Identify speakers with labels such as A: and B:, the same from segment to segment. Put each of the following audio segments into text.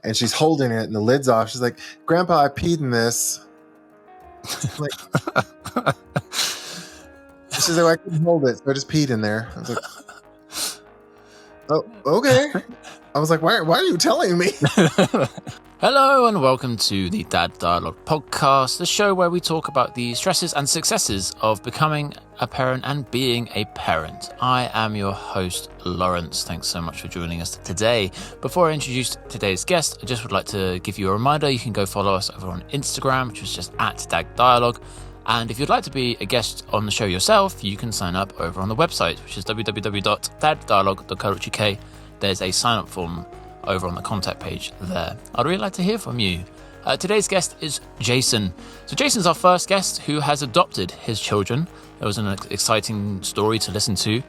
A: and she's holding it and the lid's off. She's like, "Grandpa, I peed in this." Like, she's like, "Well, I couldn't hold it, so I just peed in there." I was like, "Oh, okay." I was like, why are you telling me?
B: Hello and welcome to the Dad Dialogue podcast, the show where we talk about the stresses and successes of becoming a parent and being a parent. I am your host, Lawrence. Thanks so much for joining us today. Before I introduce today's guest, I just would like to give you a reminder. You can go follow us over on Instagram, which is just @Dad Dialogue. And if you'd like to be a guest on the show yourself, you can sign up over on the website, which is www.daddialogue.co.uk. There's a sign-up form over on the contact page there. I'd really like to hear from you. Today's guest is Jason. So Jason's our first guest who has adopted his children. It was an exciting story to listen to.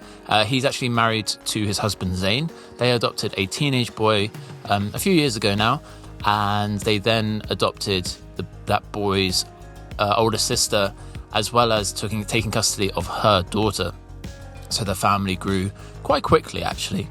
B: He's actually married to his husband, Zane. They adopted a teenage boy a few years ago now, and they then adopted that boy's older sister, as well as taking custody of her daughter. So the family grew quite quickly, actually.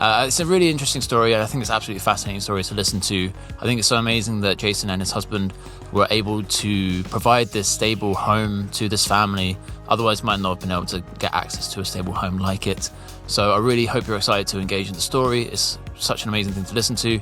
B: It's a really interesting story, and I think it's an absolutely fascinating story to listen to. I think it's so amazing that Jason and his husband were able to provide this stable home to this family. Otherwise, might not have been able to get access to a stable home like it. So I really hope you're excited to engage in the story. It's such an amazing thing to listen to.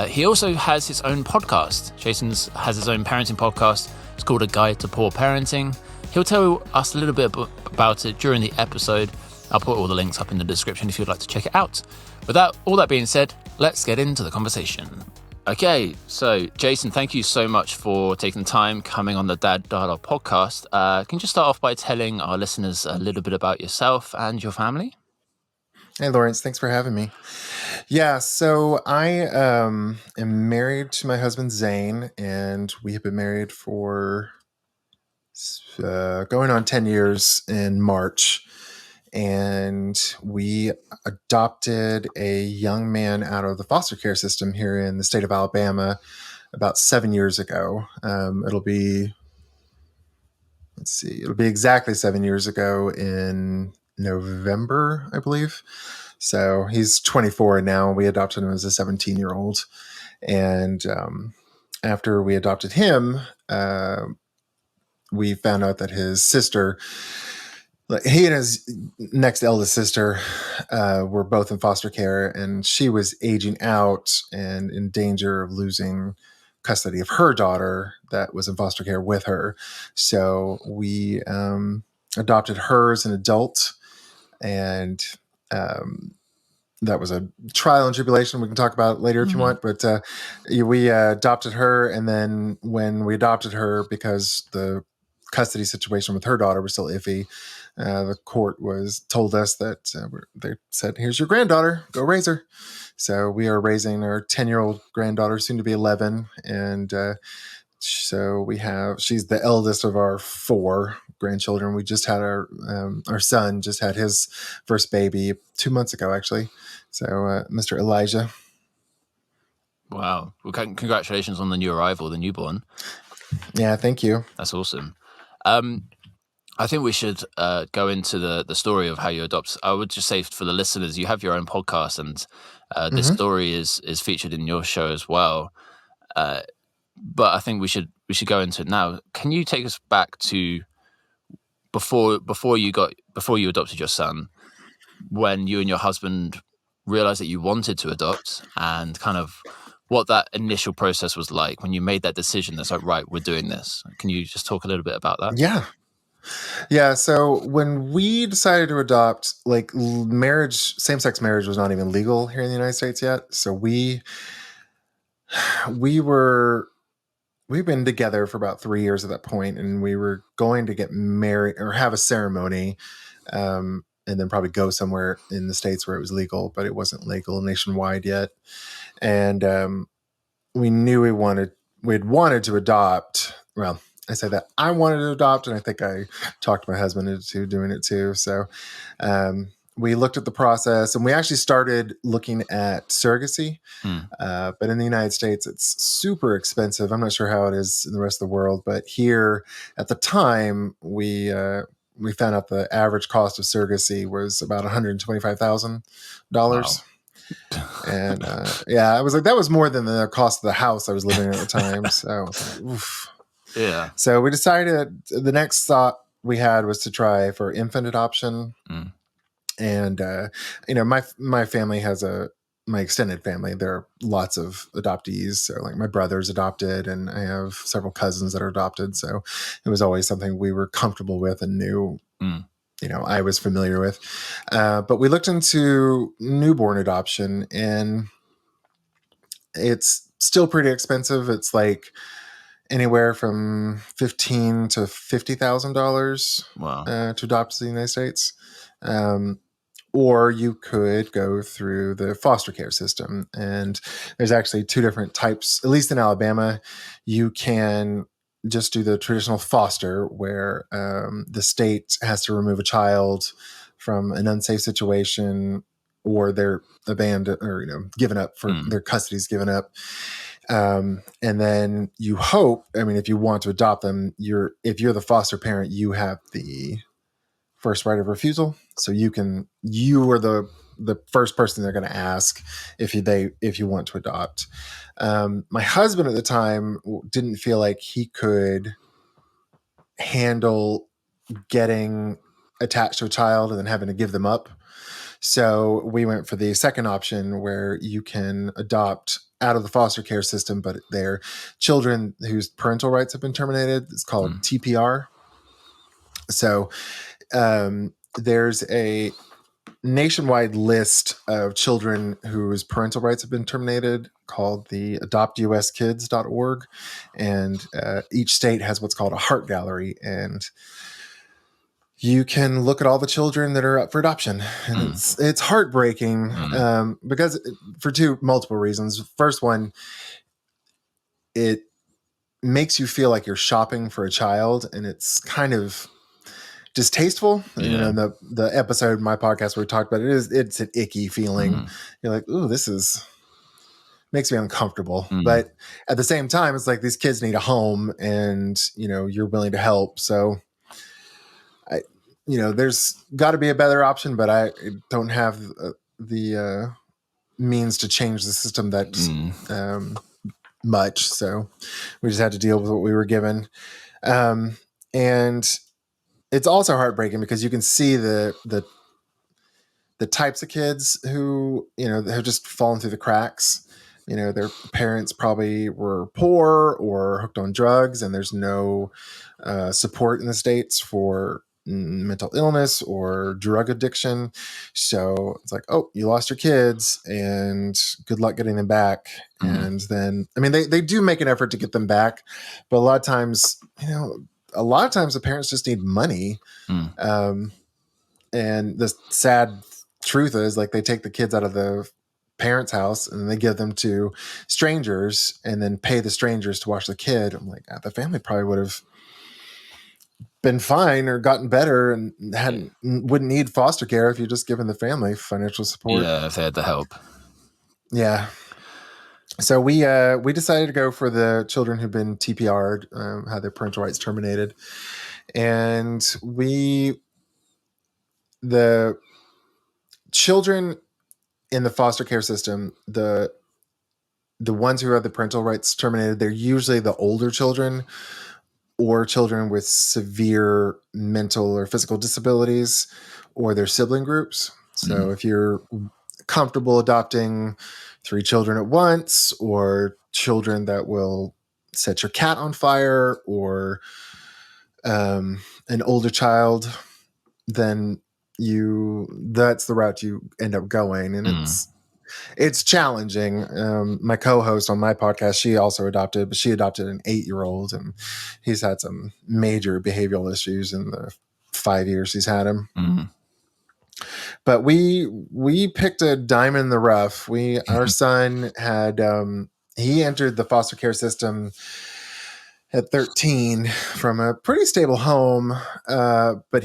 B: He also has his own podcast. Jason has his own parenting podcast. It's called A Guide to Poor Parenting. He'll tell us a little bit about it during the episode. I'll put all the links up in the description if you'd like to check it out. With all that being said, let's get into the conversation. Okay, so Jason, thank you so much for taking the time coming on the Dad Dialogue podcast. Can you just start off by telling our listeners a little bit about yourself and your family?
A: Hey, Lawrence, thanks for having me. Yeah, so I am married to my husband, Zane, and we have been married for going on 10 years in March. And we adopted a young man out of the foster care system here in the state of Alabama about 7 years ago. It'll be exactly 7 years ago in November, I believe. So he's 24 now. We adopted him as a 17-year-old. And after we adopted him, we found out that his sister, he and his next eldest sister were both in foster care, and she was aging out and in danger of losing custody of her daughter that was in foster care with her. So we adopted her as an adult, and that was a trial and tribulation. We can talk about it later if you want, but we adopted her. And then when we adopted her, because the custody situation with her daughter was still iffy, the court told us that they said, "Here's your granddaughter, go raise her." So we are raising our 10-year-old granddaughter, soon to be 11. And so she's the eldest of our 4 grandchildren. We just had our son just had his first baby 2 months ago, actually. So Mr. Elijah.
B: Wow. Well, congratulations on the new arrival, the newborn.
A: Yeah, thank you.
B: That's awesome. I think we should go into the story of how you adopt. I would just say for the listeners, you have your own podcast, and this story is featured in your show as well. But I think we should go into it now. Can you take us back to before you adopted your son, when you and your husband realized that you wanted to adopt, and kind of what that initial process was like when you made that decision? That's like, right, we're doing this. Can you just talk a little bit about that?
A: Yeah. So when we decided to adopt, like, same-sex marriage was not even legal here in the United States yet. So we've been together for about 3 years at that point, and we were going to get married or have a ceremony, and then probably go somewhere in the States where it was legal, but it wasn't legal nationwide yet. And we knew we'd wanted to adopt. Well, I say that I wanted to adopt, and I think I talked my husband into doing it too. So we looked at the process, and we actually started looking at surrogacy. But in the United States, it's super expensive. I'm not sure how it is in the rest of the world, but here at the time, we found out the average cost of surrogacy was about $125,000. And yeah, I was like, that was more than the cost of the house I was living in at the time. So I was like, oof.
B: Yeah.
A: So we decided the next thought we had was to try for infant adoption.
B: Mm.
A: And my family has my extended family. There are lots of adoptees. So like my brother's adopted, and I have several cousins that are adopted. So it was always something we were comfortable with and knew. I was familiar with. But we looked into newborn adoption, and it's still pretty expensive. It's like anywhere from $15,000 to $50,000
B: Wow.
A: to adopt in the United States. Or you could go through the foster care system. And there's actually two different types, at least in Alabama. You can just do the traditional foster, where the state has to remove a child from an unsafe situation, or they're abandoned or given up for their custody's given up. And then you hope, if you want to adopt them, if you're the foster parent, you have the first right of refusal. So you are the first person they're going to ask if you want to adopt. My husband at the time didn't feel like he could handle getting attached to a child and then having to give them up. So we went for the second option, where you can adopt out of the foster care system, but they're children whose parental rights have been terminated. It's called TPR. So there's a nationwide list of children whose parental rights have been terminated called the adoptuskids.org. And each state has what's called a heart gallery. And you can look at all the children that are up for adoption. And it's heartbreaking because for multiple reasons. First one, it makes you feel like you're shopping for a child, and it's kind of distasteful.
B: Yeah.
A: The episode of my podcast where we talked about it's an icky feeling. You're like, ooh, makes me uncomfortable. But at the same time, it's like these kids need a home, and you're willing to help. So there's got to be a better option, but I don't have the means to change the system that much. So we just had to deal with what we were given. And it's also heartbreaking because you can see the types of kids who, have just fallen through the cracks. Their parents probably were poor or hooked on drugs, and there's no support in the States for mental illness or drug addiction. So it's like, oh, you lost your kids and good luck getting them back. And then, they do make an effort to get them back, but a lot of times the parents just need money. And the sad truth is, like, they take the kids out of the parents' house and they give them to strangers and then pay the strangers to watch the kid. I'm like, the family probably would have been fine or gotten better and wouldn't need foster care if you just given the family financial support.
B: Yeah, if they had the help.
A: Yeah. So we decided to go for the children who've been TPR'd, had their parental rights terminated. And the children in the foster care system, the ones who have the parental rights terminated, they're usually the older children or children with severe mental or physical disabilities, or their sibling groups. So if you're comfortable adopting 3 children at once, or children that will set your cat on fire, or an older child, then that's the route you end up going. And it's challenging. My co-host on my podcast, she also adopted, but she adopted an 8-year-old, and he's had some major behavioral issues in the 5 years he's had him. But we picked a diamond in the rough. Our son had he entered the foster care system at 13 from a pretty stable home, but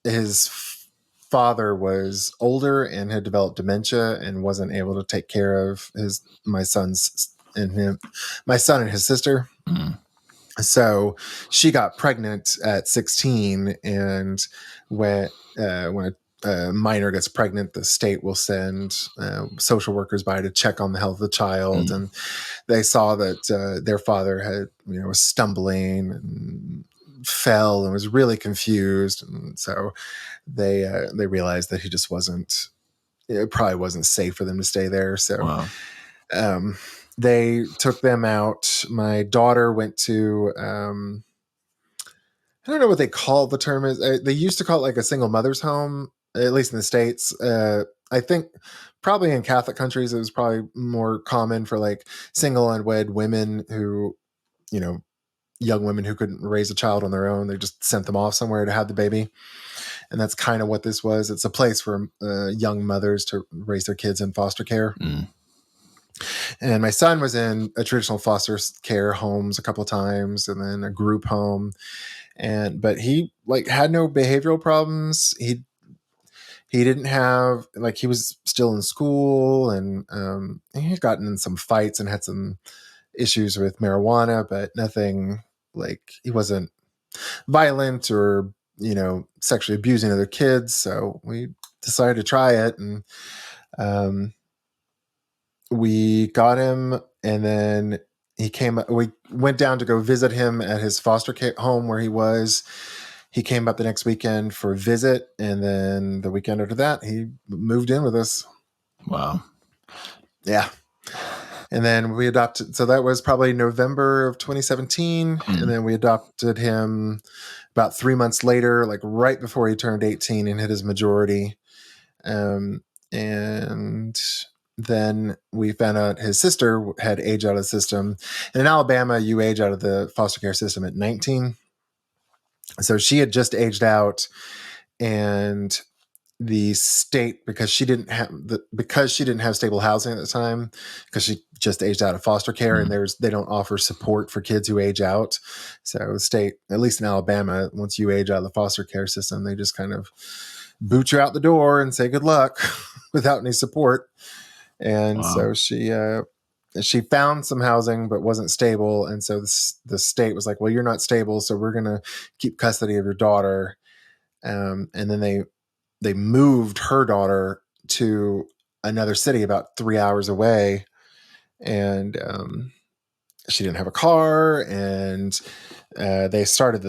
A: his father was older and had developed dementia and wasn't able to take care of my son and his sister. So she got pregnant at 16, and when a a minor gets pregnant, the state will send social workers by to check on the health of the child. And they saw that their father had, was stumbling and fell and was really confused. And so they realized that he just wasn't, it probably wasn't safe for them to stay there. So they took them out. My daughter went to, I don't know what they call the term is. They used to call it like a single mother's home, at least in the States. I think probably in Catholic countries, it was probably more common for like single unwed women who, young women who couldn't raise a child on their own. They just sent them off somewhere to have the baby. And that's kind of what this was. It's a place for young mothers to raise their kids in foster care. And my son was in a traditional foster care homes a couple of times, and then a group home. But he like had no behavioral problems. He didn't have, like, he was still in school, and he had gotten in some fights and had some issues with marijuana, but nothing, like, he wasn't violent or, sexually abusing other kids. So we decided to try it, and we got him, and then we went down to go visit him at his foster care home where he was. He came up the next weekend for a visit, and then the weekend after that, he moved in with us.
B: Wow.
A: Yeah. And then we adopted, so that was probably November of 2017. And then we adopted him about 3 months later, like right before he turned 18 and hit his majority. And then we found out his sister had aged out of the system. And in Alabama, you age out of the foster care system at 19. So she had just aged out, and the state, because she didn't have stable housing at the time, because she just aged out of foster care, and they don't offer support for kids who age out. So the state, at least in Alabama, once you age out of the foster care system, they just kind of boot you out the door and say good luck without any support. And so she found some housing but wasn't stable, and so the state was like, well, you're not stable, so we're going to keep custody of your daughter. And then they moved her daughter to another city about 3 hours away, and she didn't have a car, and they started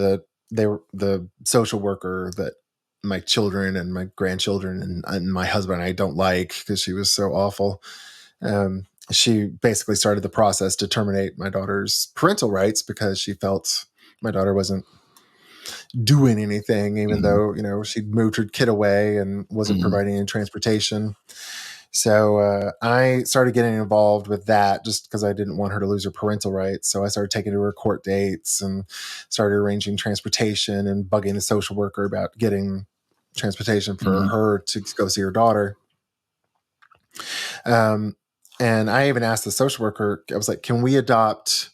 A: the social worker that my children and my grandchildren and my husband and I don't like, because she was so awful. She basically started the process to terminate my daughter's parental rights, because she felt my daughter wasn't doing anything, even though, she'd moved her kid away and wasn't providing any transportation. So I started getting involved with that just because I didn't want her to lose her parental rights. So I started taking her to court dates and started arranging transportation and bugging the social worker about getting transportation for her to go see her daughter. And I even asked the social worker, I was like, can we adopt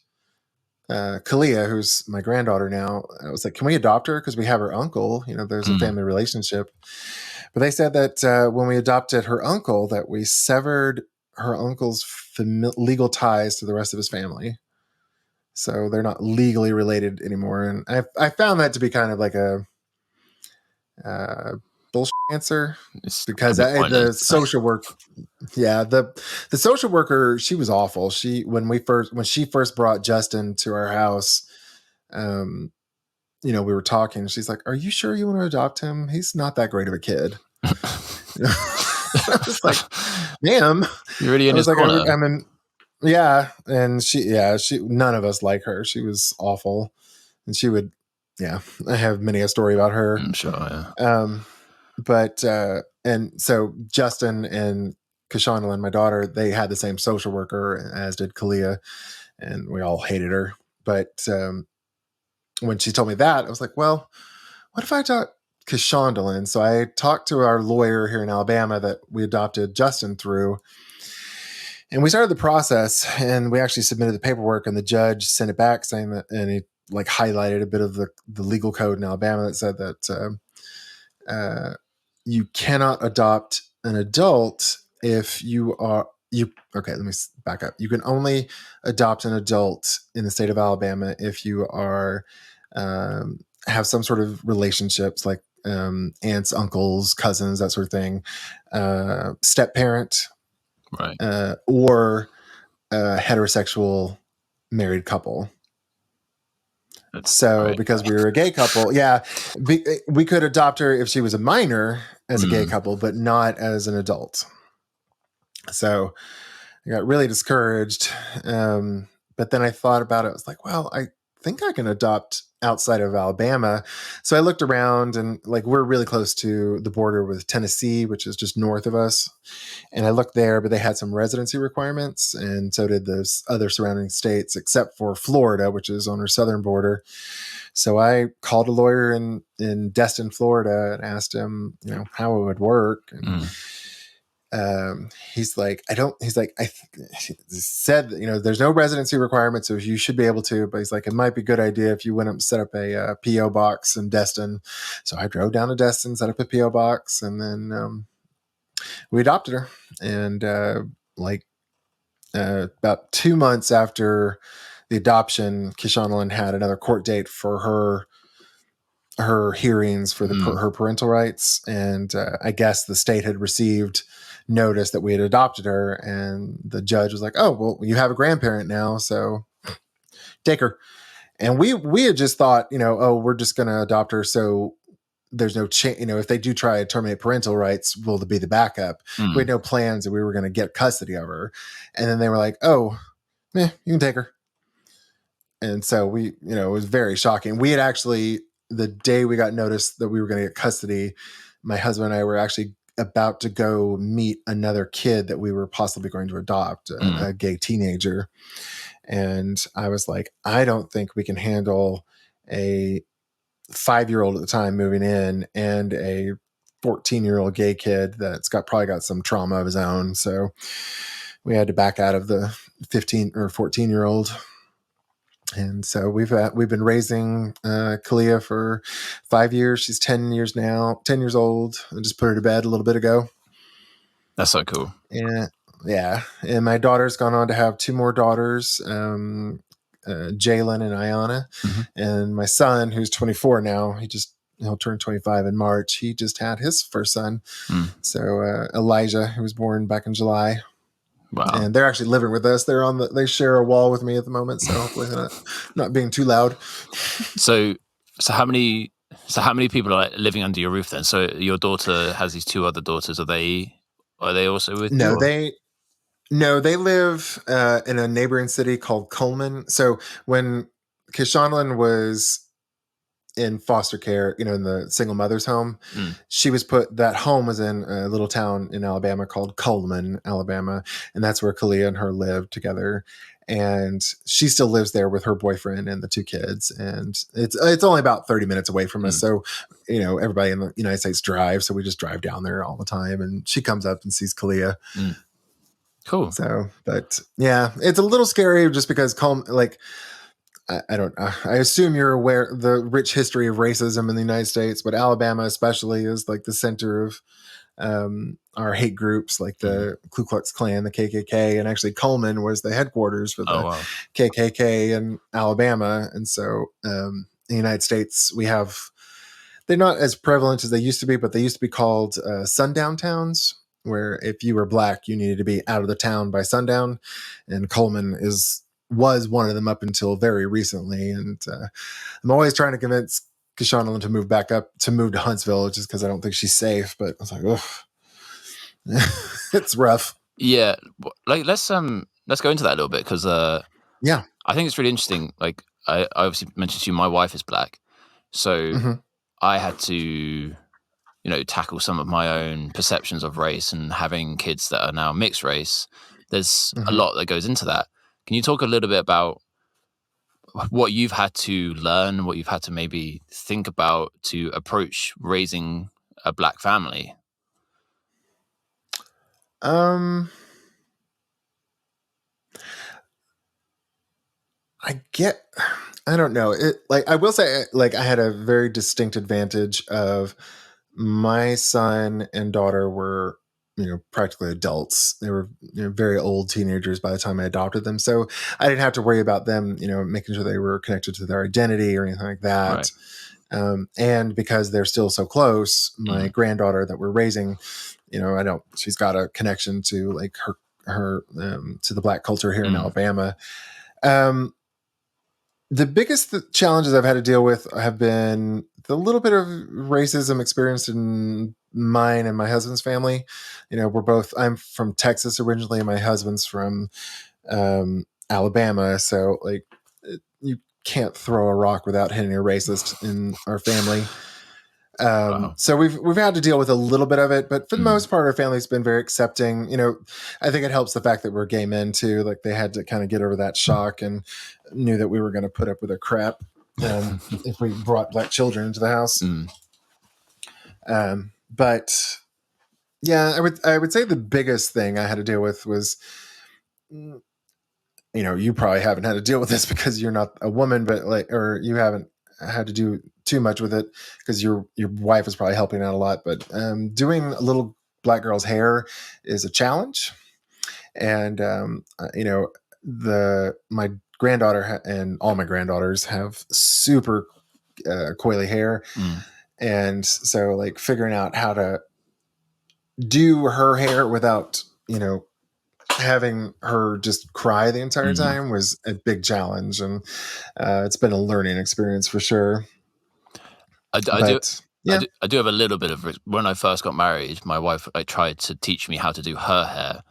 A: Kalia, who's my granddaughter now? I was like, can we adopt her? Because we have her uncle, there's a family relationship. But they said that when we adopted her uncle, that we severed her uncle's legal ties to the rest of his family. So they're not legally related anymore. And I found that to be kind of like a bullshit answer, because the social work, the social worker, she was awful. When she first brought Justin to our house, we were talking. She's like, "Are you sure you want to adopt him? He's not that great of a kid." I was like, "Ma'am,
B: you're already in his corner."
A: And she, none of us like her. She was awful, and she would, I have many a story about her.
B: I'm sure, yeah.
A: But and so Justin and Kashandalyn, my daughter, they had the same social worker, as did Kalia, and we all hated her. But when she told me that, I was like, well, what if I adopt Kashandalyn? So I talked to our lawyer here in Alabama that we adopted Justin through, and we started the process, and we actually submitted the paperwork, and the judge sent it back saying that, and he like highlighted a bit of the legal code in Alabama that said that you cannot adopt an adult if okay, let me back up. You can only adopt an adult in the state of Alabama if you are have some sort of relationships, like aunts, uncles, cousins, that sort of thing, step parent,
B: Right.
A: or a heterosexual married couple. So
B: Right.
A: because we were a gay couple, yeah, we could adopt her if she was a minor as a gay couple, but not as an adult. So I got really discouraged. But then I thought about it. I was like, well, I think I can adopt outside of Alabama. So I looked around, and like we're really close to the border with Tennessee, which is just north of us. And I looked there, but they had some residency requirements, and so did those other surrounding states, except for Florida, which is on our southern border. So I called a lawyer in Destin, Florida, and asked him, how it would work. And he's like, I said, there's no residency requirement, so you should be able to, but he's like, it might be a good idea if you went up and set up a PO box in Destin. So I drove down to Destin, set up a PO box, and then we adopted her. And about 2 months after the adoption, Kishonalyn had another court date for her hearings for her parental rights. And I guess the state had received notice that we had adopted her, and the judge was like, oh, well, you have a grandparent now, so take her. And we had just thought, we're just going to adopt her, so there's no change. If they do try to terminate parental rights, will be the backup. We had no plans that we were going to get custody of her. And then they were like, oh, you can take her. And so it was very shocking. We had actually, the day we got notice that we were going to get custody, my husband and I were actually about to go meet another kid that we were possibly going to adopt, a gay teenager. And I was like, I don't think we can handle a 5-year-old at the time moving in and a 14-year-old gay kid that's probably got some trauma of his own. So we had to back out of the 15 or 14-year-old. And so we've been raising Kalia for 5 years. She's 10 years old. I just put her to bed a little bit ago.
B: That's so cool.
A: And yeah, and my daughter's gone on to have 2 more daughters, Jalen and Ayana. And my son, who's 24 now, he'll turn 25 in March. He just had his first son. So Elijah, who was born back in July.
B: Wow.
A: And they're actually living with us. They share a wall with me at the moment, so hopefully they're not being too loud.
B: So how many people are living under your roof then? So your daughter has these 2 other daughters. Are they also with you?
A: They live in a neighboring city called Coleman. So when Kishonalyn was in foster care, in the single mother's home, she was that home was in a little town in Alabama called Coleman, Alabama. And that's where Kalia and her lived together. And she still lives there with her boyfriend and the 2 kids. And it's only about 30 minutes away from us. So, everybody in the United States drives. So we just drive down there all the time. And she comes up and sees Kalia.
B: Cool.
A: So, but yeah, it's a little scary just because I don't know. I assume you're aware the rich history of racism in the United States, but Alabama especially is like the center of our hate groups, like the Ku Klux Klan, the KKK, and actually Coleman was the headquarters for the KKK in Alabama. And so in the United States, they're not as prevalent as they used to be, but they used to be called sundown towns, where if you were Black, you needed to be out of the town by sundown. And Coleman was one of them up until very recently. And I'm always trying to convince Kishonalyn to move to Huntsville, just because I don't think she's safe. But I was like, ugh, it's rough.
B: Yeah, let's go into that a little bit, because
A: yeah,
B: I think it's really interesting. Like I obviously mentioned to you, my wife is Black, so I had to tackle some of my own perceptions of race, and having kids that are now mixed race. There's a lot that goes into that. Can you talk a little bit about what you've had to learn, what you've had to maybe think about to approach raising a Black family?
A: I don't know. I will say, I had a very distinct advantage of my son and daughter were, practically adults. They were very old teenagers by the time I adopted them. So I didn't have to worry about them, making sure they were connected to their identity or anything like that.
B: Right.
A: And because they're still so close, my granddaughter that we're raising, she's got a connection to like her to the Black culture here in Alabama. Um, the biggest challenges I've had to deal with have been the little bit of racism experienced in mine and my husband's family. I'm from Texas originally, and my husband's from Alabama. So like, you can't throw a rock without hitting a racist in our family.
B: Wow.
A: So we've had to deal with a little bit of it, but for the most part, our family's been very accepting. I think it helps the fact that we're gay men too. Like they had to kind of get over that shock and knew that we were going to put up with their crap if we brought Black children into the house. But yeah, I would say the biggest thing I had to deal with was, you probably haven't had to deal with this because you're not a woman, but or you haven't had to do too much with it because your wife is probably helping out a lot. But doing a little Black girl's hair is a challenge, and my granddaughter and all my granddaughters have super coily hair, and so like figuring out how to do her hair without having her just cry the entire time was a big challenge, and it's been a learning experience for sure.
B: I do have a little bit of when I first got married. My wife tried to teach me how to do her hair,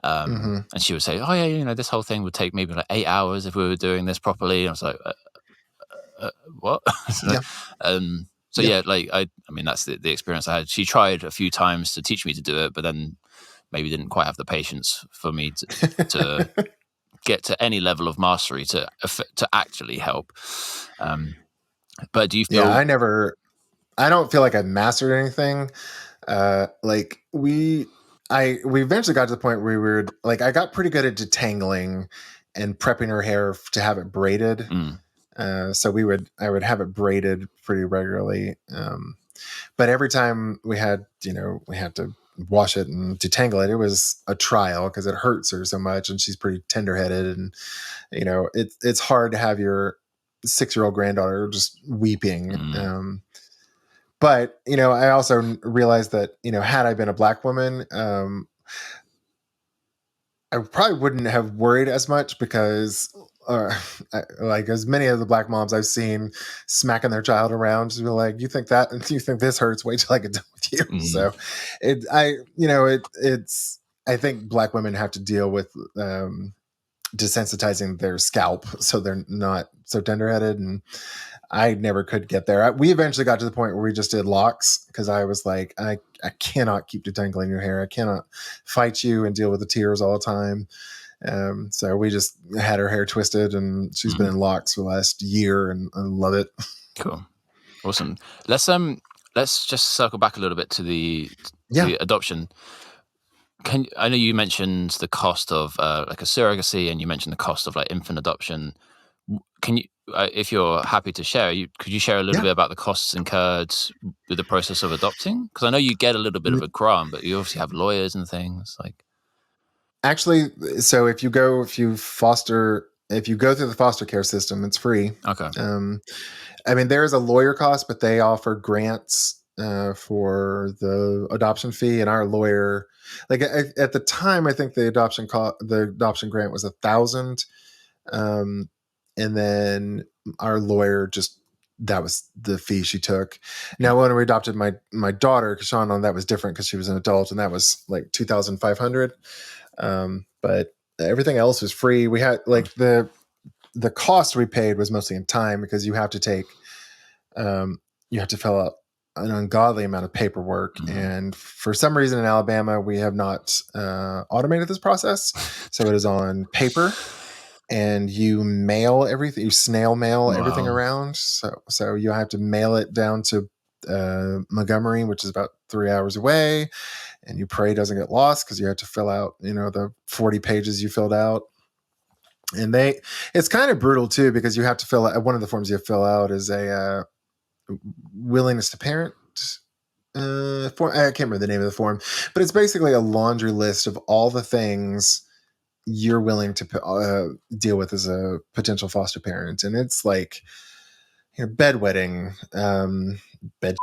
B: and she would say, "Oh yeah, this whole thing would take maybe like 8 hours if we were doing this properly." And I was like, "What?" So yeah, like I mean that's the experience I had. She tried a few times to teach me to do it, but then maybe didn't quite have the patience for me to get to any level of mastery to actually help. But do you feel?
A: Yeah, I don't feel like I've mastered anything. We eventually got to the point where we were like, I got pretty good at detangling and prepping her hair to have it braided. So I would have it braided pretty regularly. But every time we had to wash it and detangle it, it was a trial because it hurts her so much, and she's pretty tenderheaded, and it's hard to have your 6-year-old granddaughter just weeping. But I also realized that had I been a Black woman, I probably wouldn't have worried as much because, like as many of the Black moms I've seen smacking their child around, just be like, "You think that? You think this hurts? Wait till I get done with you." So, it's. I think Black women have to deal with desensitizing their scalp so they're not so tenderheaded, and I never could get there. We eventually got to the point where we just did locks because I was like, I cannot keep detangling your hair. I cannot fight you and deal with the tears all the time. So we just had her hair twisted, and she's been in locks for the last year, and I love it.
B: Cool, awesome. Let's just circle back a little bit to the adoption. I know you mentioned the cost of like a surrogacy, and you mentioned the cost of like infant adoption. Can you, if you're happy to share, could you share a little bit about the costs incurred with the process of adopting? Because I know you get a little bit of a grant, but you obviously have lawyers and things like.
A: Actually, so if you go through the foster care system, it's free.
B: Okay.
A: I mean, there is a lawyer cost, but they offer grants for the adoption fee, and our lawyer, like at the time, I think the adoption grant was $1,000, and then our lawyer that was the fee she took. Now, when we adopted my daughter, Kashana, that was different because she was an adult, and that was like $2,500. But everything else was free. We had like the cost we paid was mostly in time because you have to fill out an ungodly amount of paperwork. And for some reason in Alabama, we have not automated this process. So it is on paper, and you mail everything, you snail mail everything around. So you have to mail it down to Montgomery, which is about 3 hours away. And you pray it doesn't get lost because you have to fill out, the 40 pages you filled out. And it's kind of brutal too, because you have to fill out, one of the forms you have to fill out is a willingness to parent form. I can't remember the name of the form, but it's basically a laundry list of all the things you're willing to deal with as a potential foster parent. And it's like, bedwetting, bed,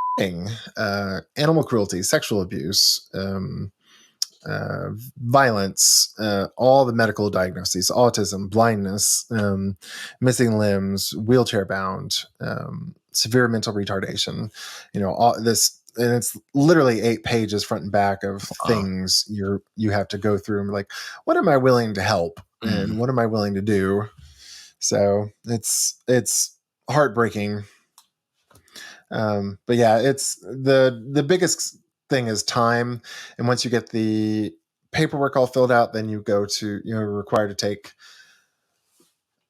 A: animal cruelty, sexual abuse, violence, all the medical diagnoses, autism, blindness, missing limbs, wheelchair bound, severe mental retardation. All this, and it's literally 8 pages front and back of
B: Wow.
A: things you have to go through and be like, what am I willing to help, and
B: Mm.
A: what am I willing to do? So it's heartbreaking. But yeah, it's the biggest thing is time. And once you get the paperwork all filled out, then you're required to take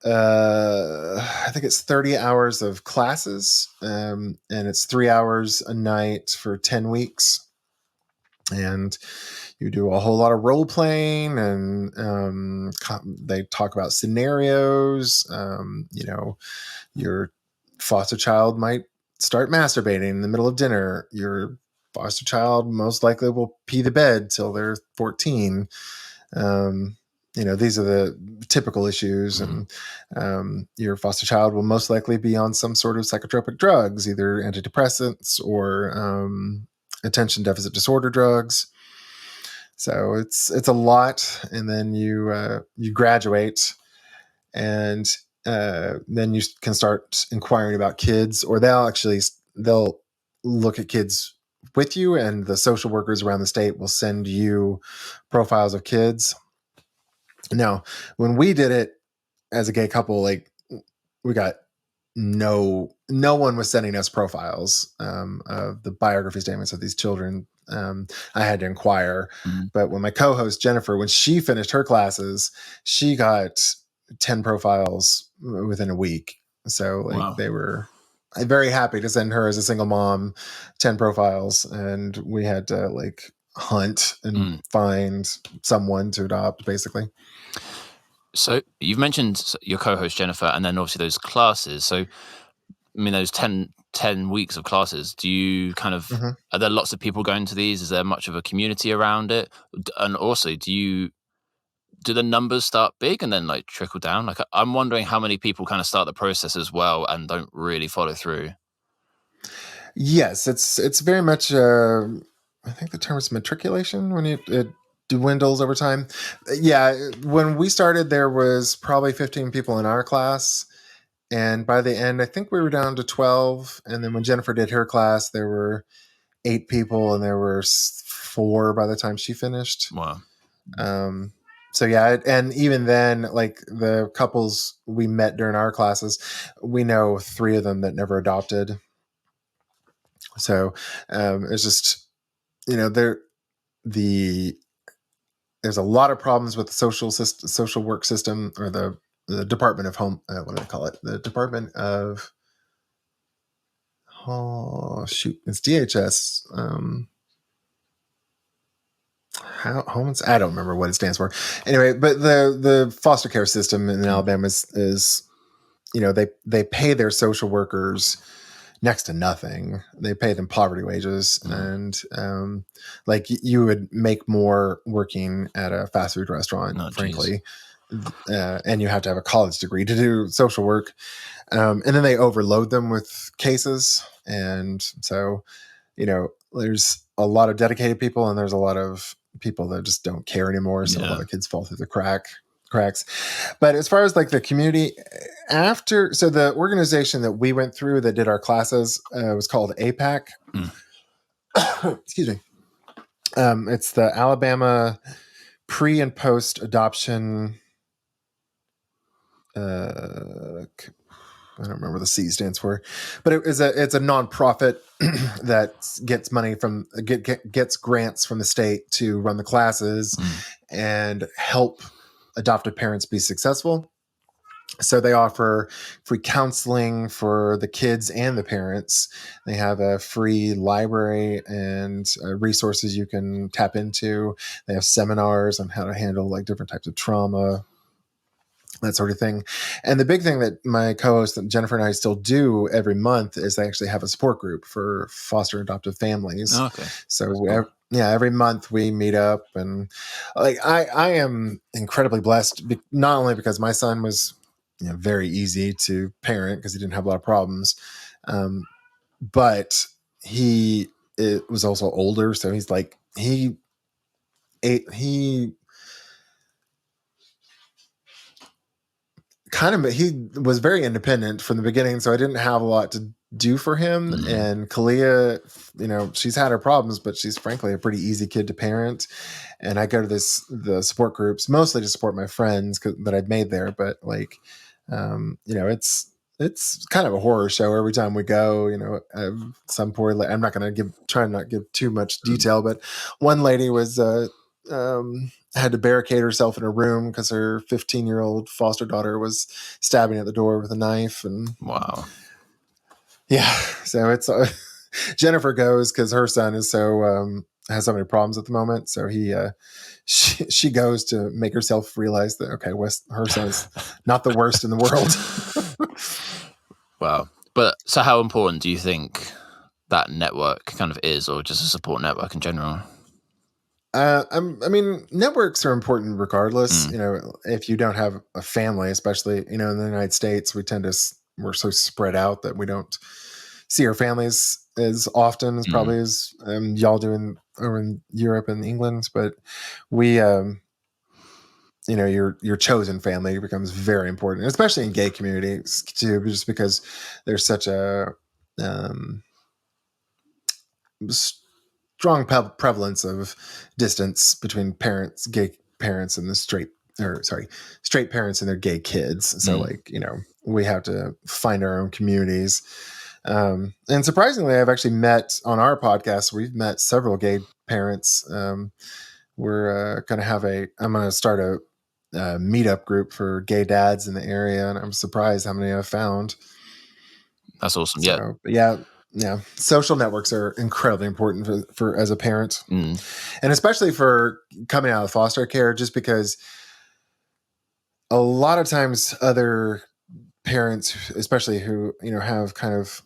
A: I think it's 30 hours of classes, and it's 3 hours a night for 10 weeks. And you do a whole lot of role playing, and they talk about scenarios. Your foster child might start masturbating in the middle of dinner. Your foster child most likely will pee the bed till they're 14. These are the typical issues.
B: Mm.
A: And your foster child will most likely be on some sort of psychotropic drugs, either antidepressants or attention deficit disorder drugs. So it's a lot. And then you graduate, and then you can start inquiring about kids, or they'll look at kids with you, and the social workers around the state will send you profiles of kids. Now, when we did it as a gay couple, like, we got no one was sending us profiles of the biography statements of these children. I had to inquire.
B: Mm.
A: But when my co-host Jennifer, when she finished her classes, she got 10 profiles within a week. So like,
B: Wow.
A: they were very happy to send her as a single mom 10 profiles, and we had to like hunt and
B: Mm.
A: find someone to adopt, basically.
B: So you've mentioned your co-host Jennifer, and then obviously those classes. So I mean, those 10 weeks of classes, do you kind of,
A: Mhm.
B: are there lots of people going to these? Is there much of a community around it? And also, do the numbers start big and then like trickle down? Like, I'm wondering how many people kind of start the process as well and don't really follow through.
A: Yes, it's very much. I think the term is matriculation, when it dwindles over time. Yeah, when we started, there was probably 15 people in our class, and by the end, I think we were down to 12. And then when Jennifer did her class, there were 8 people, and there were 4 by the time she finished.
B: Wow.
A: Um, so yeah, and even then, like, the couples we met during our classes, we know 3 of them that never adopted. So it's just, there the there's a lot of problems with the social work system, or the Department of Home. What do they call it? The Department of, oh shoot, it's DHS. Homes. I don't remember what it stands for. Anyway, but the foster care system in Alabama is they pay their social workers next to nothing. They pay them poverty wages,
B: Mm.
A: and like, you would make more working at a fast food restaurant,
B: Oh, geez.
A: frankly. And you have to have a college degree to do social work. And then they overload them with cases, and so there's a lot of dedicated people, and there's a lot of people that just don't care anymore. So a
B: Yeah.
A: lot of kids fall through the cracks. But as far as like the community, so the organization that we went through that did our classes was called APAC. Excuse me. It's the Alabama Pre and Post Adoption. I don't remember what the C stands for, but it's a nonprofit that gets money from gets grants from the state to run the classes
B: Mm.
A: and help adoptive parents be successful. So they offer free counseling for the kids and the parents. They have a free library and resources you can tap into. They have seminars on how to handle like different types of trauma, that sort of thing. And the big thing that my co-host Jennifer and I still do every month is they actually have a support group for foster adoptive families.
B: Oh, okay.
A: So
B: That's cool.
A: yeah, every month we meet up, and like, I am incredibly blessed, not only because my son was very easy to parent because he didn't have a lot of problems. But it was also older, so he's like he he was very independent from the beginning, so I didn't have a lot to do for him. And Kalia, she's had her problems, but she's frankly a pretty easy kid to parent. And I go to the support groups mostly to support my friends that I'd made there. But like, it's kind of a horror show every time we go. Some poor I'm not going to try not give too much detail, but one lady was had to barricade herself in a room because her 15-year-old foster daughter was stabbing at the door with a knife. And
B: Wow.
A: yeah, so it's Jennifer goes because her son is has so many problems at the moment. So she goes to make herself realize that her son's not the worst in the world.
B: Wow. But so how important do you think that network kind of is, or just a support network in general?
A: Networks are important regardless. If you don't have a family, especially in the United States, we're so spread out that we don't see our families as often as probably as y'all do over in Europe and England. But we, your chosen family becomes very important, especially in gay communities too, just because there's such a strong prevalence of distance between gay parents and straight parents and their gay kids. So we have to find our own communities. And surprisingly, I've actually met on our podcast, we've met several gay parents. We're going to I'm going to start a meetup group for gay dads in the area. And I'm surprised how many I've found.
B: That's awesome.
A: So, yeah. Social networks are incredibly important for as a parent, and especially for coming out of foster care, just because a lot of times other parents, especially who, have kind of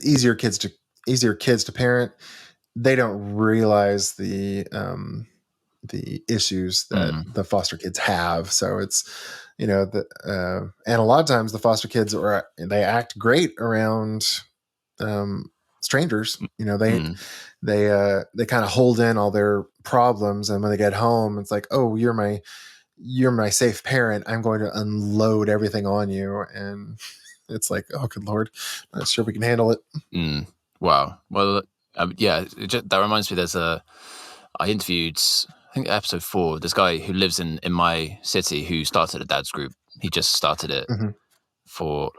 A: easier kids to parent, they don't realize the issues that the foster kids have. So it's, and a lot of times the foster kids they act great around strangers. They kind of hold in all their problems, and when they get home, it's like, oh, you're my safe parent. I'm going to unload everything on you. And it's like, oh, good Lord, I'm not sure we can handle it.
B: Wow. Well, that reminds me. I interviewed, I think episode 4, this guy who lives in my city who started a dad's group. He just started it for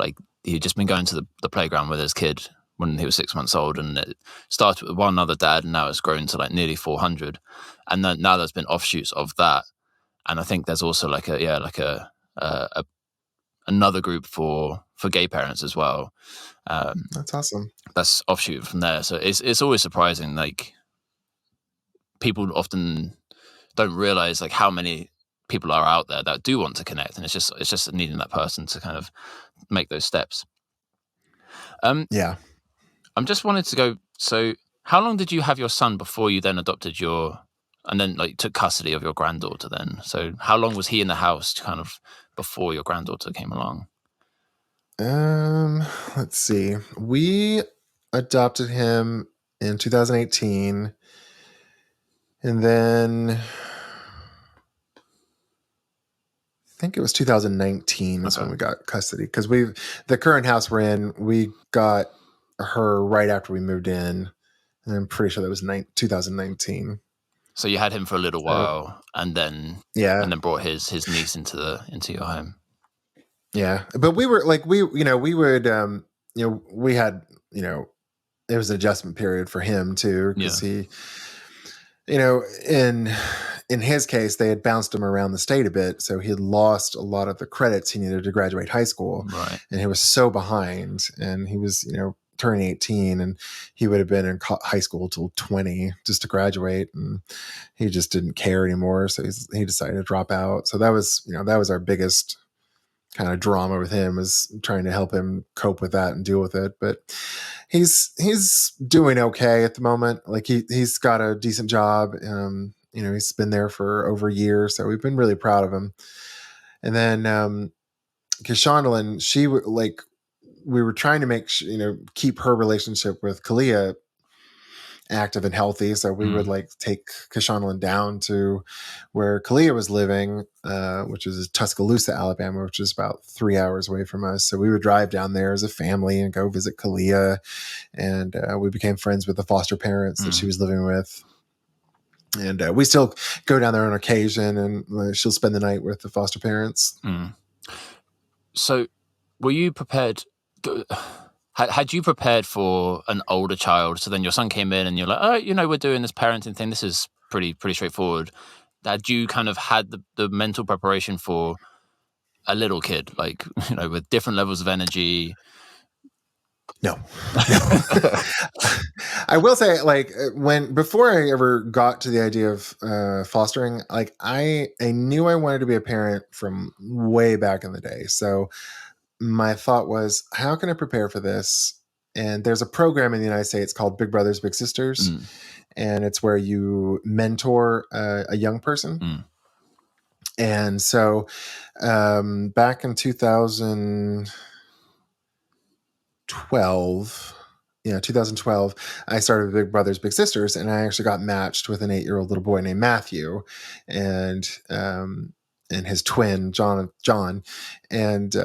B: he'd just been going to the playground with his kid when he was 6 months old, and it started with one other dad, and now it's grown to nearly 400. And then now there's been offshoots of that. And I think there's also another group for gay parents as well.
A: That's awesome.
B: That's offshoot from there. So it's always surprising. People often don't realize how many people are out there that do want to connect, and it's just needing that person to kind of make those steps.
A: Yeah.
B: I'm just wanted to go. So, how long did you have your son before you then adopted and then took custody of your granddaughter? Then, so how long was he in the house, kind of before your granddaughter came along?
A: Let's see. We adopted him in 2018, and then I think it was 2019 is when we got custody, because the current house we're in, we got her right after we moved in, and I'm pretty sure that was 2019.
B: So you had him for a little while, and then brought his niece into your home.
A: Yeah, but we were we would we had it was an adjustment period for him too, because he in his case, they had bounced him around the state a bit, so he had lost a lot of the credits he needed to graduate high school,
B: right?
A: And he was so behind, and he was turning 18, and he would have been in high school till 20 just to graduate, and he just didn't care anymore, so he decided to drop out. So that was our biggest kind of drama with him, is trying to help him cope with that and deal with it. But he's doing okay at the moment. He's got a decent job. He's been there for over a year, so we've been really proud of him. And then Shondaland, she would like, we were trying to make keep her relationship with Kalia active and healthy. So we would like take Kashondaland down to where Kalia was living, which is Tuscaloosa, Alabama, which is about 3 hours away from us. So we would drive down there as a family and go visit Kalia. And we became friends with the foster parents that she was living with. And we still go down there on occasion, and she'll spend the night with the foster parents.
B: So were you prepared? Had you prepared for an older child? So then your son came in and you're like, oh, we're doing this parenting thing. This is pretty straightforward. Had you kind of had the mental preparation for a little kid, like, with different levels of energy?
A: No. I will say, like, before I ever got to the idea of fostering, like, I knew I wanted to be a parent from way back in the day. So my thought was, how can I prepare for this? And there's a program in the United States called Big Brothers Big Sisters, and it's where you mentor a young person. And so back in 2012, I started Big Brothers Big Sisters, and I actually got matched with an 8-year-old little boy named Matthew, and his twin John. And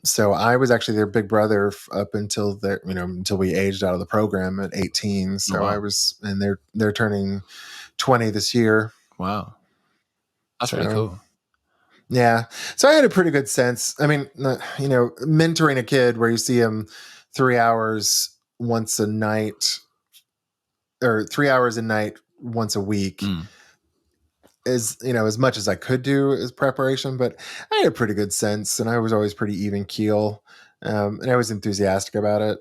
A: so I was actually their big brother up until until we aged out of the program at 18. So
B: wow.
A: I was, and they're turning 20 this year.
B: Wow, that's really cool.
A: Yeah. So I had a pretty good sense. I mean, mentoring a kid where you see him 3 hours once a night, or 3 hours a night once a week, is, as much as I could do as preparation, but I had a pretty good sense, and I was always pretty even keel. And I was enthusiastic about it.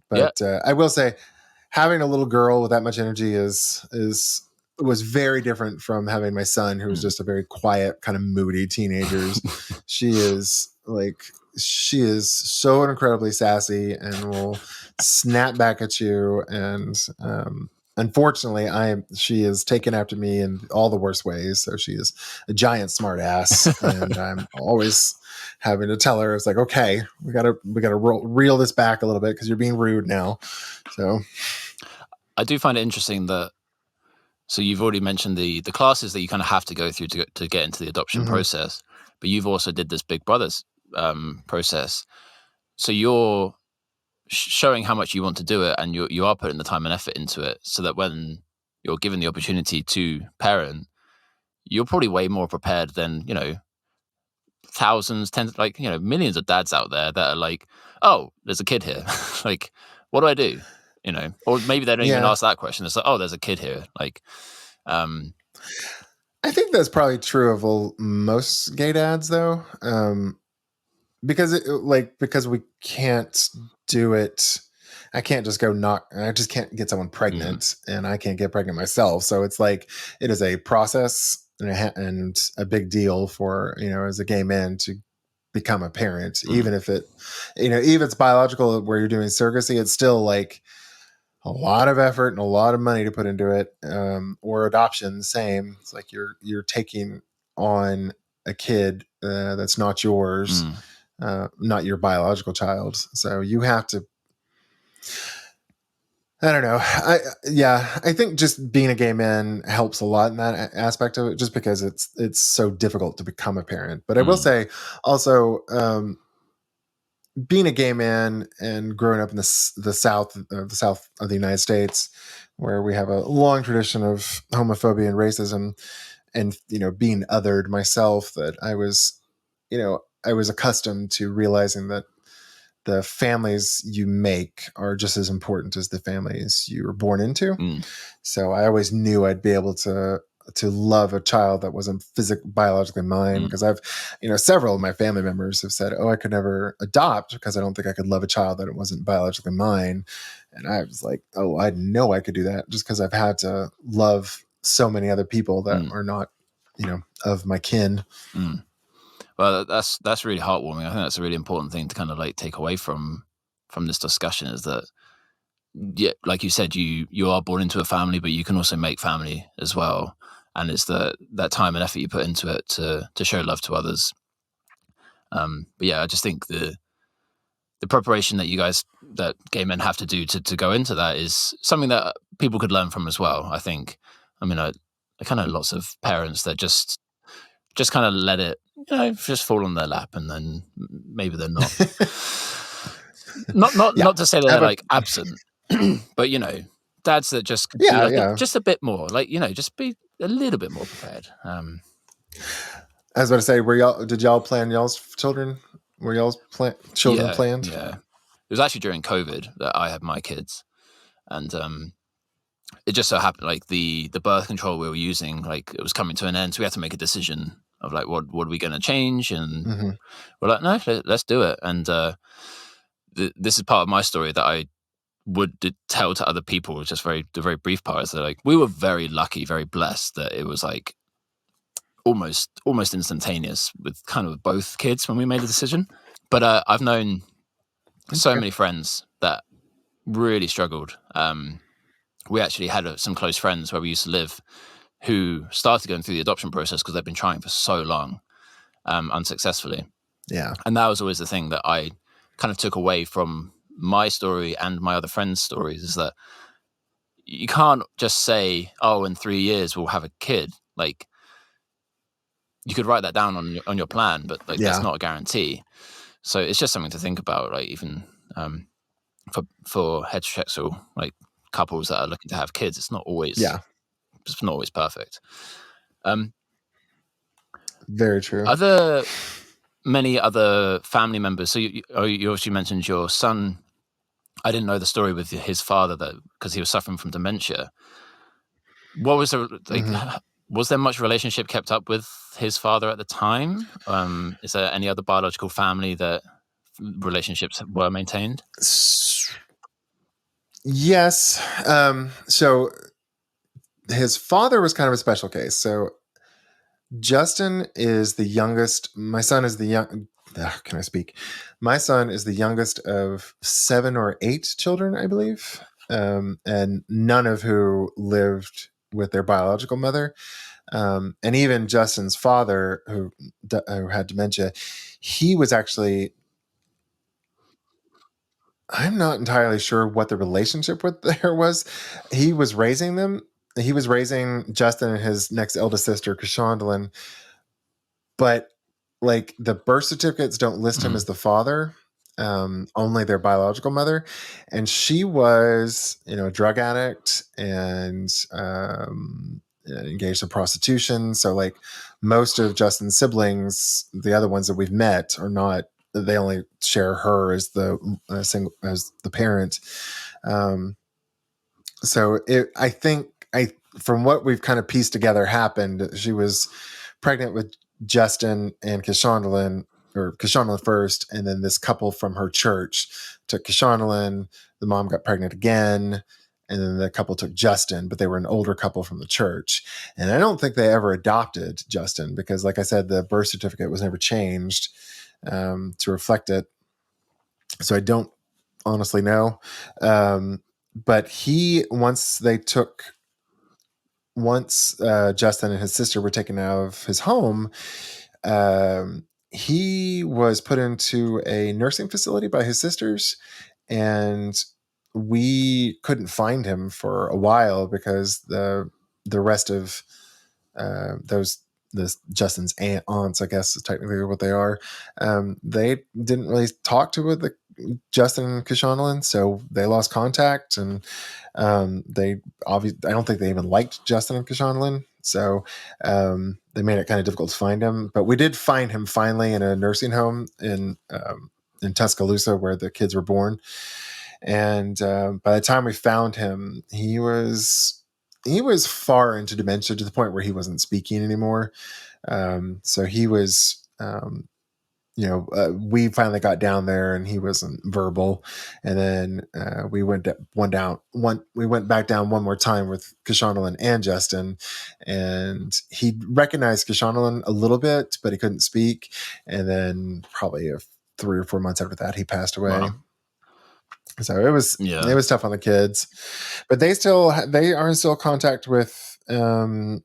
A: But I will say, having a little girl with that much energy was very different from having my son, who was just a very quiet, kind of moody teenager. She is so incredibly sassy and will snap back at you. And unfortunately, she is taken after me in all the worst ways. So she is a giant smart ass, and I'm always having to tell her, it's like, okay, we gotta reel this back a little bit because you're being rude now. So
B: I do find it interesting that, so you've already mentioned the classes that you kind of have to go through to get into the adoption process, but you've also did this Big Brothers process. So you're showing how much you want to do it, and you are putting the time and effort into it, so that when you're given the opportunity to parent, you're probably way more prepared than, thousands, tens, millions of dads out there that are like, oh, there's a kid here. Like, what do I do? Or maybe they don't even ask that question. It's like, oh, there's a kid here. Like,
A: I think that's probably true of most gay dads, though, because we can't do it. I can't just I just can't get someone pregnant, and I can't get pregnant myself. So it's like, it is a process and a big deal for, as a gay man to become a parent, even if even if it's biological where you're doing surrogacy, it's still like a lot of effort and a lot of money to put into it. Or adoption, same. It's like you're taking on a kid that's not yours, not your biological child. So you have to, I don't know. I think just being a gay man helps a lot in that aspect of it, just because it's so difficult to become a parent. But I will say also, being a gay man and growing up in the South of the United States, where we have a long tradition of homophobia and racism, and being othered myself, that I was accustomed to realizing that the families you make are just as important as the families you were born into. So I always knew I'd be able to love a child that wasn't biologically mine, because I've, several of my family members have said, oh, I could never adopt because I don't think I could love a child that it wasn't biologically mine. And I was like, oh, I know I could do that, just because I've had to love so many other people that are not, of my kin.
B: Well, that's really heartwarming. I think that's a really important thing to kind of like take away from this discussion, is that, yeah, like you said, you are born into a family, but you can also make family as well. And it's that time and effort you put into it to show love to others. But yeah, I just think the preparation that gay men have to do to go into that is something that people could learn from as well. I think. I mean, I kind of lots of parents that just kind of let it, just fall on their lap, and then maybe they're not
A: Yeah.
B: not to say that
A: I
B: they're
A: have a,
B: like absent, but dads that just could be
A: yeah,
B: like
A: yeah.
B: just a bit more, like just be a little bit more prepared.
A: I was about to say, did y'all plan y'all's children? Were y'all's children
B: Yeah,
A: planned?
B: yeah. It was actually during COVID that I had my kids, and it just so happened like the birth control we were using, like it was coming to an end, so we had to make a decision of like what are we going to change, and
A: Mm-hmm.
B: we're like, no, let's do it. And this is part of my story that I would tell to other people. It's just the very brief part is that like we were very lucky, very blessed that it was like almost instantaneous with kind of both kids when we made the decision. But I've known so
A: Okay.
B: many friends that really struggled. We actually had some close friends where we used to live who started going through the adoption process because they've been trying for so long, unsuccessfully.
A: Yeah.
B: And that was always the thing that I kind of took away from my story and my other friends' stories, is that you can't just say, oh, in 3 years we'll have a kid. Like, you could write that down on your plan, but like that's
A: Yeah.
B: not a guarantee. So it's just something to think about, like even for heterosexual like couples that are looking to have kids, it's not always perfect.
A: Very true.
B: Are there many other family members? So you obviously mentioned your son. I didn't know the story with his father, that because he was suffering from dementia. What was there like?
A: Mm-hmm.
B: Was there much relationship kept up with his father at the time? Is there any other biological family that relationships were maintained?
A: Yes. So his father was kind of a special case. So Justin is the youngest. My son is the young. Can I speak? My son is the youngest of 7 or 8 children, I believe, and none of who lived with their biological mother. And even Justin's father, who had dementia, he was actually. I'm not entirely sure what the relationship with there was. He was raising them. He was raising Justin and his next eldest sister, Kashandlin, but like the birth certificates don't list him as the father, only their biological mother, and she was, a drug addict and engaged in prostitution. So like most of Justin's siblings, the other ones that we've met, are not. They only share her as the single as the parent. Um, so I think from what we've kind of pieced together happened, she was pregnant with Justin and Kashandlin, or Kashandlin first, and then this couple from her church took Kashandlin. The mom got pregnant again, and then the couple took Justin, but they were an older couple from the church. And I don't think they ever adopted Justin because, like I said, the birth certificate was never changed to reflect it. So I don't honestly know. But once Justin and his sister were taken out of his home, he was put into a nursing facility by his sisters, and we couldn't find him for a while because the rest of Justin's aunts, I guess is technically what they are, they didn't really talk to the Justin and Kashandlin, so they lost contact, and they obviously, I don't think they even liked Justin and Kashandlin, so they made it kind of difficult to find him. But we did find him finally in a nursing home in Tuscaloosa, where the kids were born. And by the time we found him, he was far into dementia, to the point where he wasn't speaking anymore. So he was. We finally got down there and he wasn't verbal. And then we went back down one more time with Kashandlin and Justin, and he recognized Kashandlin a little bit, but he couldn't speak. And then probably 3 or 4 months after that, he passed away.
B: Wow.
A: So it was tough on the kids, but they are still in contact with. So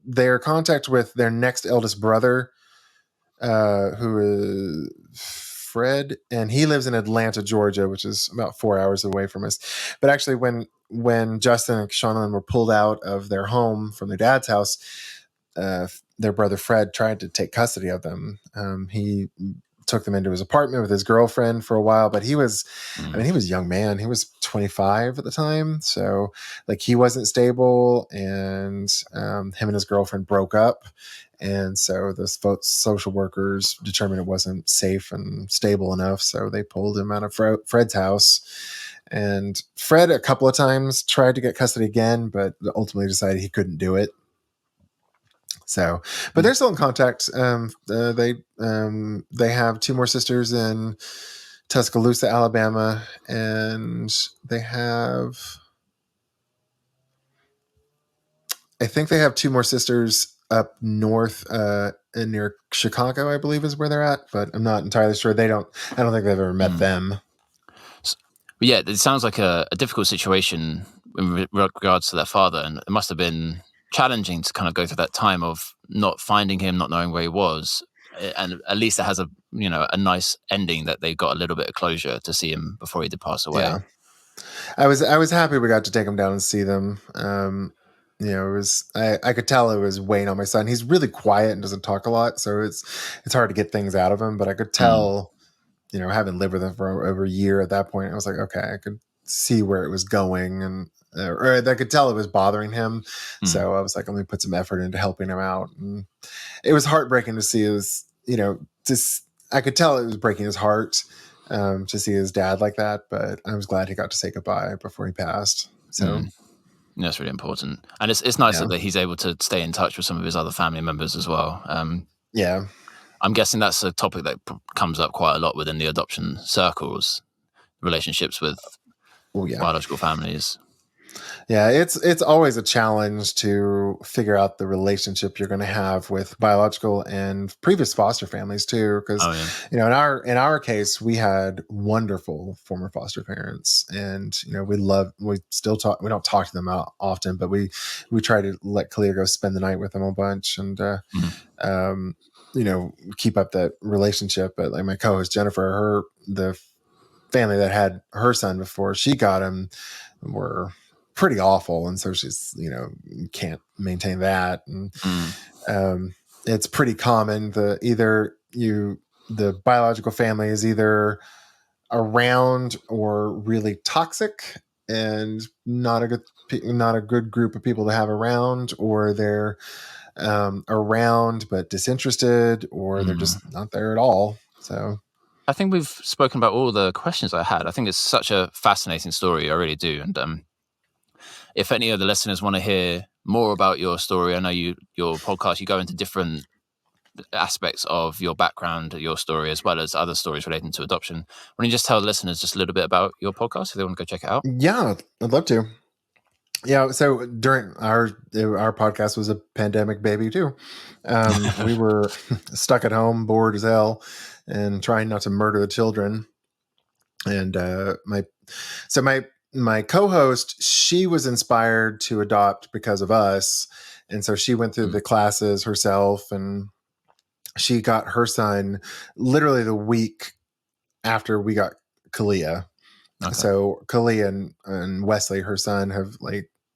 A: they're in contact with their next eldest brother, who is Fred, and he lives in Atlanta, Georgia, which is about 4 hours away from us. But actually, when Justin and Sean were pulled out of their home from their dad's house, their brother Fred tried to take custody of them. He took them into his apartment with his girlfriend for a while, but he was he was a young man. He was 25 at the time. So like he wasn't stable, and him and his girlfriend broke up. And so the social workers determined it wasn't safe and stable enough. So they pulled him out of Fred's house. And Fred a couple of times tried to get custody again, but ultimately decided he couldn't do it. So, but they're still in contact. They have two more sisters in Tuscaloosa, Alabama, and they have, I think they have two more sisters up north, near Chicago, I believe is where they're at, but I'm not entirely sure. I don't think they've ever met them.
B: But yeah, it sounds like a difficult situation in regards to their father, and it must have been challenging to kind of go through that time of not finding him, not knowing where he was, and at least it has a nice ending that they got a little bit of closure to see him before he did pass away.
A: Yeah, I was happy we got to take him down and see them. It was I could tell it was weighing on my son. He's really quiet and doesn't talk a lot, so it's hard to get things out of him. But I could tell, having lived with him for over a year at that point, I was like, okay, I could see where it was going, and or I could tell it was bothering him. So I was like, let me put some effort into helping him out. And it was heartbreaking to see his, I could tell it was breaking his heart to see his dad like that. But I was glad he got to say goodbye before he passed. So
B: that's really important, and it's nice that he's able to stay in touch with some of his other family members as well.
A: Yeah.
B: I'm guessing that's a topic that comes up quite a lot within the adoption circles, relationships with biological families.
A: Yeah, it's always a challenge to figure out the relationship you're going to have with biological and previous foster families too, because in our case we had wonderful former foster parents, and we still talk. We don't talk to them often, but we try to let Kalia go spend the night with them a bunch, and keep up that relationship. But like my co-host Jennifer, the family that had her son before she got him were pretty awful, and so she's can't maintain that. And it's pretty common the biological family is either around or really toxic and not a good group of people to have around, or they're around but disinterested, or they're just not there at all. So
B: I think we've spoken about all the questions I had. I think it's such a fascinating story. I really do. And if any of the listeners want to hear more about your story, I know your podcast, you go into different aspects of your background, your story, as well as other stories relating to adoption. Why don't you just tell the listeners just a little bit about your podcast if they want to go check it out?
A: Yeah, I'd love to. Yeah, so during our podcast was a pandemic baby too. We were stuck at home, bored as hell, and trying not to murder the children. And my co-host, she was inspired to adopt because of us, and so she went through the classes herself, and she got her son literally the week after we got Kalia. Okay. So Kalia and Wesley, her son, have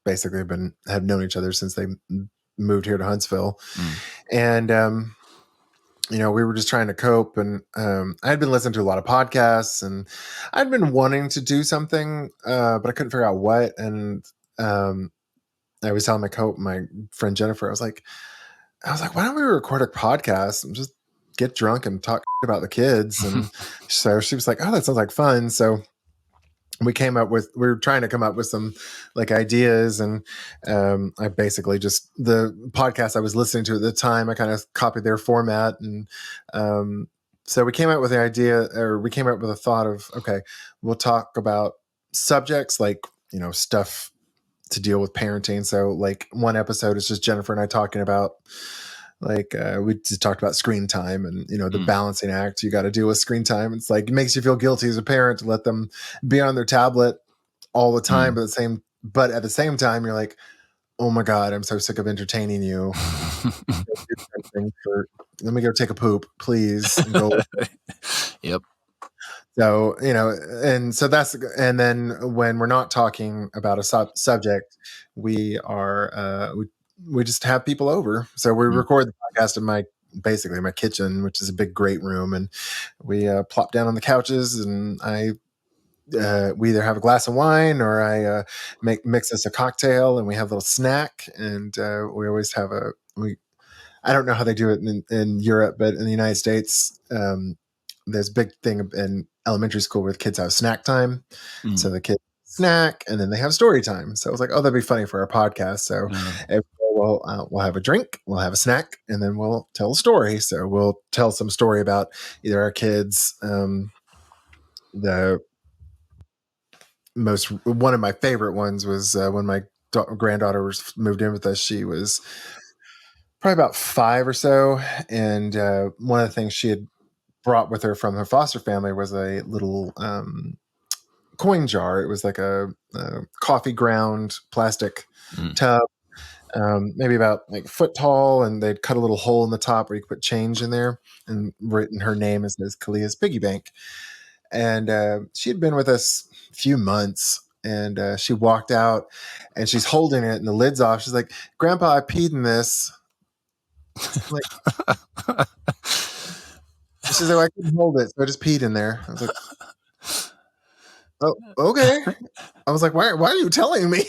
A: basically have known each other since they moved here to Huntsville. And we were just trying to cope, and I had been listening to a lot of podcasts, and I'd been wanting to do something, but I couldn't figure out what. And I was telling my friend Jennifer, I was like, why don't we record a podcast and just get drunk and talk about the kids? And so she was like, oh, that sounds like fun. So we were trying to come up with some ideas, and I basically just, the podcast I was listening to at the time, I kind of copied their format. And so we came up with a thought of, okay, we'll talk about subjects stuff to deal with parenting. So one episode is just Jennifer and I talking about we just talked about screen time and, the balancing act you got to deal with screen time. It's it makes you feel guilty as a parent to let them be on their tablet all the time. But at the same time, you're like, oh my God, I'm so sick of entertaining you. let me go take a poop, please, and go.
B: Yep.
A: So, and then when we're not talking about a subject, we are, we just have people over. So we
B: Mm.
A: record the podcast in basically my kitchen, which is a big, great room. And we plop down on the couches, and we either have a glass of wine, or I mix us a cocktail, and we have a little snack. And we always have I don't know how they do it in Europe, but in the United States, there's a big thing in elementary school where the kids have snack time.
B: Mm.
A: So the kids snack, and then they have story time. So I was like, oh, that'd be funny for our podcast. So we'll have a drink, we'll have a snack, and then we'll tell a story. So we'll tell some story about either our kids. The one of my favorite ones was when my granddaughter moved in with us. She was probably about 5 or so, and one of the things she had brought with her from her foster family was a little coin jar. It was like a coffee ground plastic tub, maybe about like a foot tall, and they'd cut a little hole in the top where you could put change in there, and written her name as Kalia's piggy bank. And she had been with us a few months, and she walked out, and she's holding it, and the lid's off. She's like, "Grandpa, I peed in this." Like, she's like, "I couldn't hold it, so I just peed in there." I was like, "Oh, okay." I was like, "Why are you telling me?"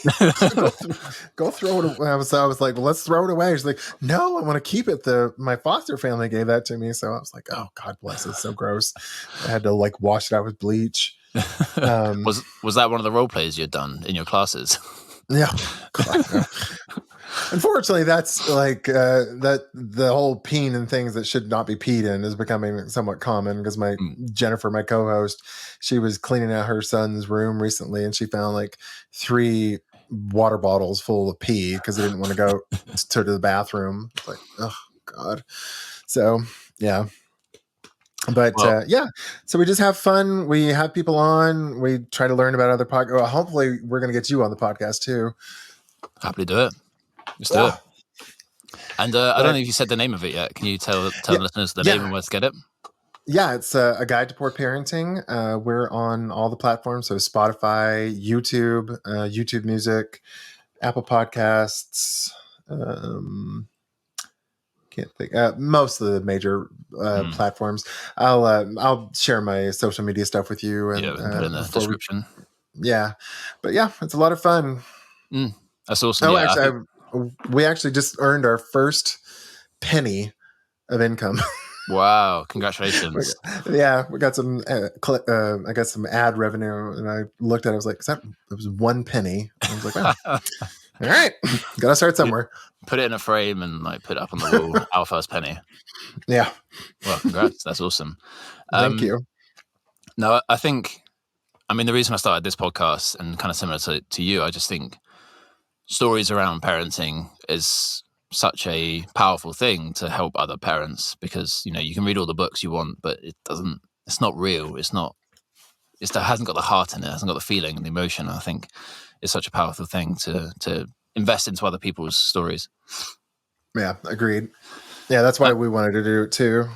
A: Go throw it away. I was like, "Well, let's throw it away." She's like, "No, I want to keep it. My foster family gave that to me." So I was like, "Oh, God bless it. So gross." I had to like wash it out with bleach.
B: Was that one of the role plays you'd done in your classes?
A: Yeah. God, no. Unfortunately, that's like that the whole peeing and things that should not be peed in is becoming somewhat common, because Jennifer, my co-host, she was cleaning out her son's room recently, and she found like 3 water bottles full of pee because they didn't want to go to the bathroom. It's like, oh God. So yeah. But
B: Well,
A: so we just have fun. We have people on. We try to learn about other podcasts. Well, hopefully, we're going to get you on the podcast too.
B: happily do it. Let's do it. And I don't know if you said the name of it yet. Can you tell the listeners the name and where to get it?
A: Yeah, it's a guide to poor parenting. We're on all the platforms, so Spotify, YouTube, YouTube Music, Apple Podcasts. Can't think. Most of the major platforms. I'll share my social media stuff with you, and
B: we can put it in the description.
A: But yeah, it's a lot of fun.
B: That's awesome.
A: Oh, actually, we actually just earned our first penny of income.
B: Wow! Congratulations.
A: We got some. I got some ad revenue, and I looked at it. I was like, it was 1 penny. I was like, wow. All right, gotta start somewhere.
B: Put it in a frame and like put it up on the wall. Our first penny.
A: Yeah.
B: Well, congrats. That's awesome.
A: Thank you.
B: No, I mean, the reason I started this podcast, and kind of similar to you, I just think stories around parenting is such a powerful thing to help other parents, because you can read all the books you want, but it's not real. It hasn't got the heart in it. It hasn't got the feeling and the emotion. I think it's such a powerful thing to invest into other people's stories.
A: Yeah, agreed. Yeah, that's why we wanted to do it too.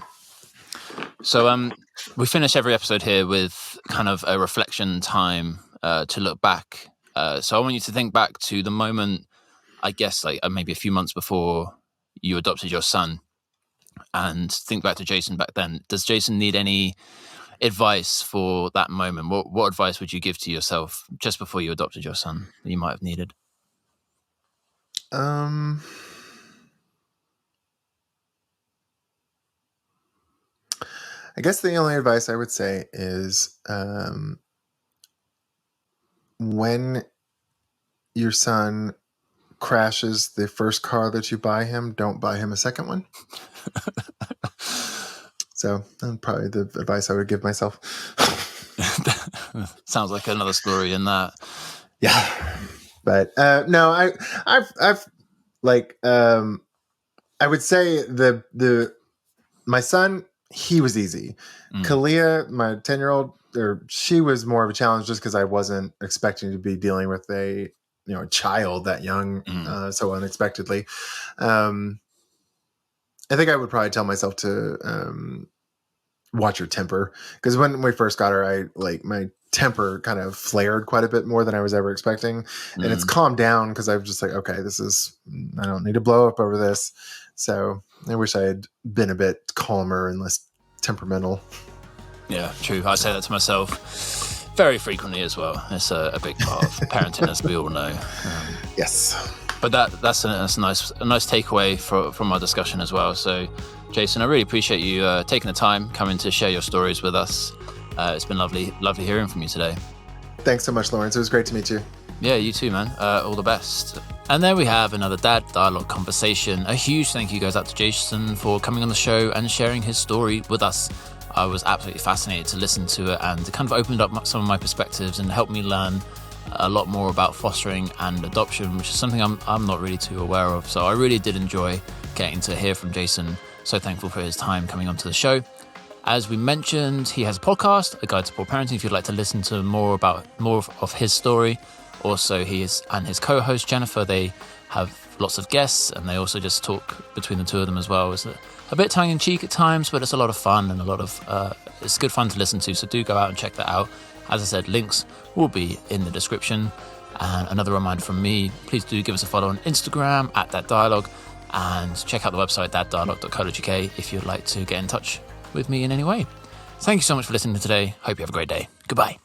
B: So we finish every episode here with kind of a reflection time to look back. So I want you to think back to the moment, I guess, like maybe a few months before you adopted your son, and think back to Jason back then. Does Jason need any advice for that moment? What advice would you give to yourself just before you adopted your son that you might have needed?
A: I guess the only advice I would say is when your son crashes the first car that you buy him, don't buy him a second one. So that's probably the advice I would give myself.
B: Sounds like another story in that.
A: Yeah. But no, I've like I would say my son, he was easy. Kalia, my 10-year-old, she was more of a challenge just because I wasn't expecting to be dealing with a child that young so unexpectedly. And I think I would probably tell myself to watch your temper, because when we first got her, my temper kind of flared quite a bit more than I was ever expecting, and it's calmed down because I was just like, okay, I don't need to blow up over this. So I wish I had been a bit calmer and less temperamental.
B: Yeah, true. I say that to myself very frequently as well. It's a big part of parenting, as we all know.
A: Yes.
B: But that's a nice takeaway from our discussion as well. So, Jason, I really appreciate you taking the time, coming to share your stories with us. It's been lovely hearing from you today.
A: Thanks so much, Lawrence. It was great to meet you.
B: Yeah, you too, man. All the best. And there we have another Dad Dialogue conversation. A huge thank you goes out to Jason for coming on the show and sharing his story with us. I was absolutely fascinated to listen to it, and it kind of opened up some of my perspectives and helped me learn a lot more about fostering and adoption, which is something I'm not really too aware of. So I really did enjoy getting to hear from Jason. So thankful for his time coming onto the show. As we mentioned, he has a podcast, A Guide to Poor Parenting, if you'd like to listen to more of his story. Also, he and his co-host Jennifer, they have lots of guests, and they also just talk between the two of them as well. It's a bit tongue-in-cheek at times, but it's a lot of fun and it's good fun to listen to. So do go out and check that out. As I said, links will be in the description. And another reminder from me, please do give us a follow on Instagram at That Dialogue, and check out the website thatdialogue.co.uk if you'd like to get in touch with me in any way. Thank you so much for listening today. Hope you have a great day. Goodbye.